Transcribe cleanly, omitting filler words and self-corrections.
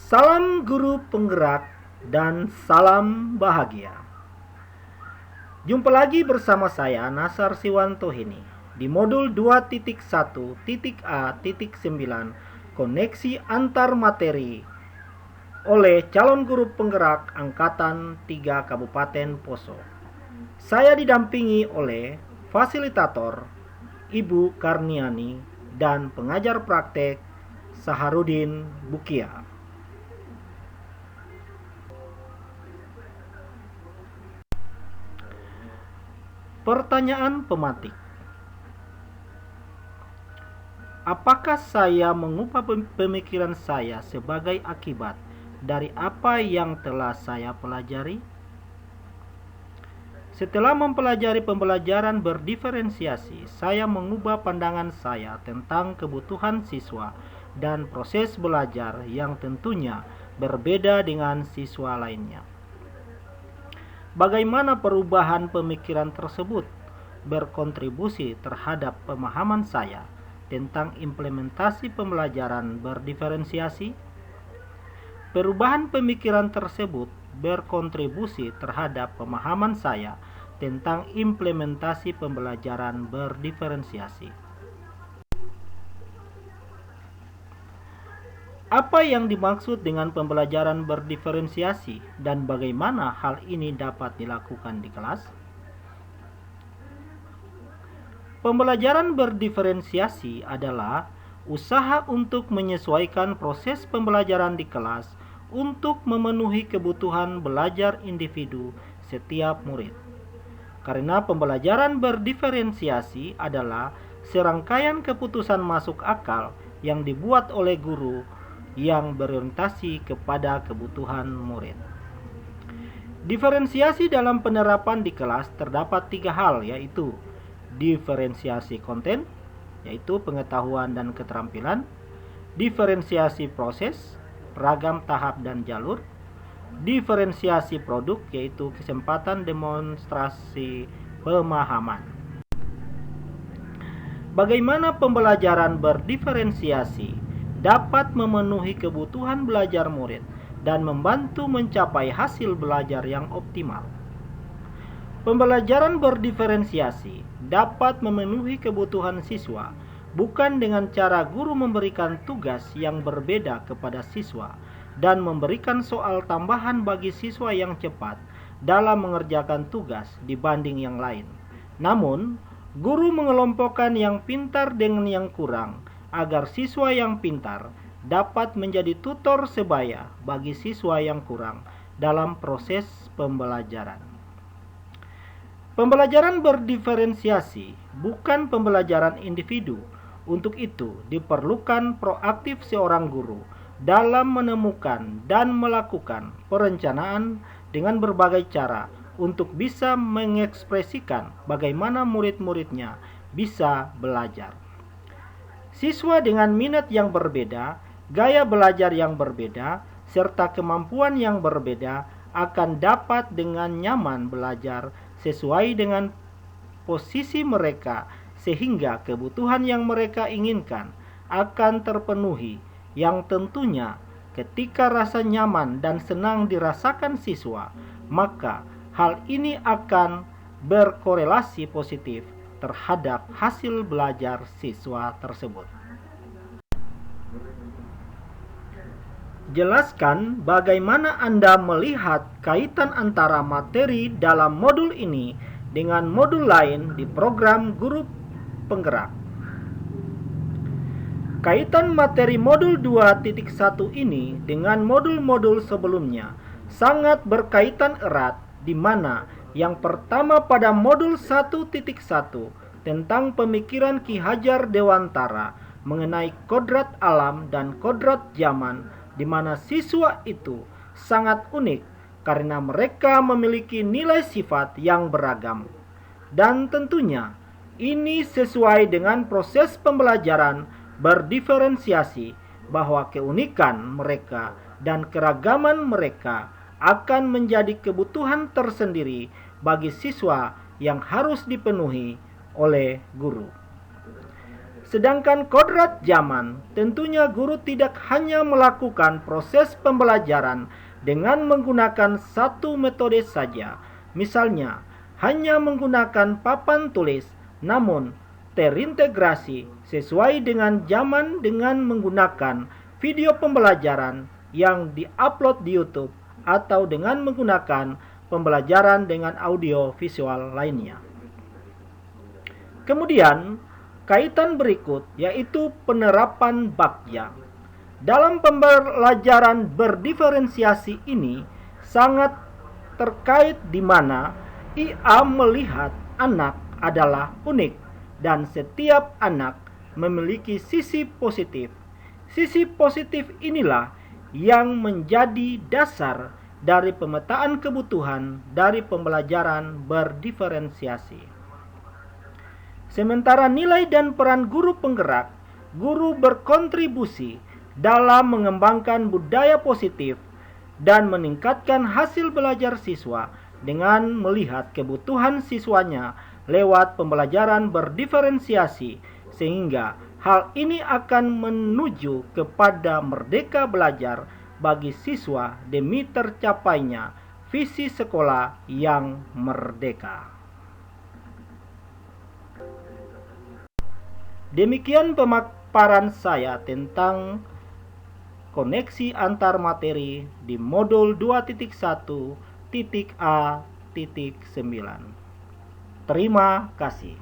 Salam guru penggerak dan salam bahagia. Jumpa lagi bersama saya Nasar Siwantohini di modul 2.1.A.9 koneksi antar materi oleh calon guru penggerak angkatan 3 Kabupaten Poso. Saya didampingi oleh fasilitator Ibu Karniani dan pengajar praktek Saharudin Bukia. Pertanyaan pematik. Apakah saya mengubah pemikiran saya sebagai akibat dari apa yang telah saya pelajari? Setelah mempelajari pembelajaran berdiferensiasi, saya mengubah pandangan saya tentang kebutuhan siswa dan proses belajar yang tentunya berbeda dengan siswa lainnya. Bagaimana perubahan pemikiran tersebut berkontribusi terhadap pemahaman saya tentang implementasi pembelajaran berdiferensiasi? Perubahan pemikiran tersebut berkontribusi terhadap pemahaman saya tentang implementasi pembelajaran berdiferensiasi. Apa yang dimaksud dengan pembelajaran berdiferensiasi dan bagaimana hal ini dapat dilakukan di kelas? Pembelajaran berdiferensiasi adalah usaha untuk menyesuaikan proses pembelajaran di kelas untuk memenuhi kebutuhan belajar individu setiap murid. Karena pembelajaran berdiferensiasi adalah serangkaian keputusan masuk akal yang dibuat oleh guru yang berorientasi kepada kebutuhan murid. Diferensiasi dalam penerapan di kelas terdapat 3 hal, yaitu diferensiasi konten, yaitu pengetahuan dan keterampilan, diferensiasi proses, ragam tahap dan jalur, diferensiasi produk, yaitu kesempatan demonstrasi pemahaman. Bagaimana pembelajaran berdiferensiasi dapat memenuhi kebutuhan belajar murid dan membantu mencapai hasil belajar yang optimal? Pembelajaran berdiferensiasi dapat memenuhi kebutuhan siswa bukan dengan cara guru memberikan tugas yang berbeda kepada siswa dan memberikan soal tambahan bagi siswa yang cepat dalam mengerjakan tugas dibanding yang lain. Namun, guru mengelompokkan yang pintar dengan yang kurang agar siswa yang pintar dapat menjadi tutor sebaya bagi siswa yang kurang dalam proses pembelajaran. Pembelajaran berdiferensiasi bukan pembelajaran individu. Untuk itu, diperlukan proaktif seorang guru dalam menemukan dan melakukan perencanaan dengan berbagai cara untuk bisa mengekspresikan bagaimana murid-muridnya bisa belajar. Siswa dengan minat yang berbeda, gaya belajar yang berbeda, serta kemampuan yang berbeda akan dapat dengan nyaman belajar sesuai dengan posisi mereka sehingga kebutuhan yang mereka inginkan akan terpenuhi, yang tentunya ketika rasa nyaman dan senang dirasakan siswa, maka hal ini akan berkorelasi positif terhadap hasil belajar siswa tersebut. Jelaskan bagaimana Anda melihat kaitan antara materi dalam modul ini dengan modul lain di program guru penggerak. Kaitan materi modul 2.1 ini dengan modul-modul sebelumnya sangat berkaitan erat, di mana yang pertama pada modul 1.1 tentang pemikiran Ki Hajar Dewantara mengenai kodrat alam dan kodrat zaman, di mana siswa itu sangat unik karena mereka memiliki nilai sifat yang beragam. Dan tentunya ini sesuai dengan proses pembelajaran berdiferensiasi, bahwa keunikan mereka dan keragaman mereka akan menjadi kebutuhan tersendiri bagi siswa yang harus dipenuhi oleh guru. Sedangkan kodrat zaman, tentunya guru tidak hanya melakukan proses pembelajaran dengan menggunakan satu metode saja, misalnya hanya menggunakan papan tulis, namun terintegrasi sesuai dengan zaman dengan menggunakan video pembelajaran yang diupload di YouTube atau dengan menggunakan pembelajaran dengan audio visual lainnya. Kemudian, kaitan berikut yaitu penerapan Bagja. Dalam pembelajaran berdiferensiasi ini sangat terkait di mana ia melihat anak adalah unik dan setiap anak memiliki sisi positif. Sisi positif inilah yang menjadi dasar dari pemetaan kebutuhan dari pembelajaran berdiferensiasi. Sementara nilai dan peran guru penggerak, guru berkontribusi dalam mengembangkan budaya positif dan meningkatkan hasil belajar siswa dengan melihat kebutuhan siswanya lewat pembelajaran berdiferensiasi, sehingga hal ini akan menuju kepada merdeka belajar bagi siswa demi tercapainya visi sekolah yang merdeka. Demikian pemaparan saya tentang koneksi antar materi di modul 2.1.A.9. Terima kasih.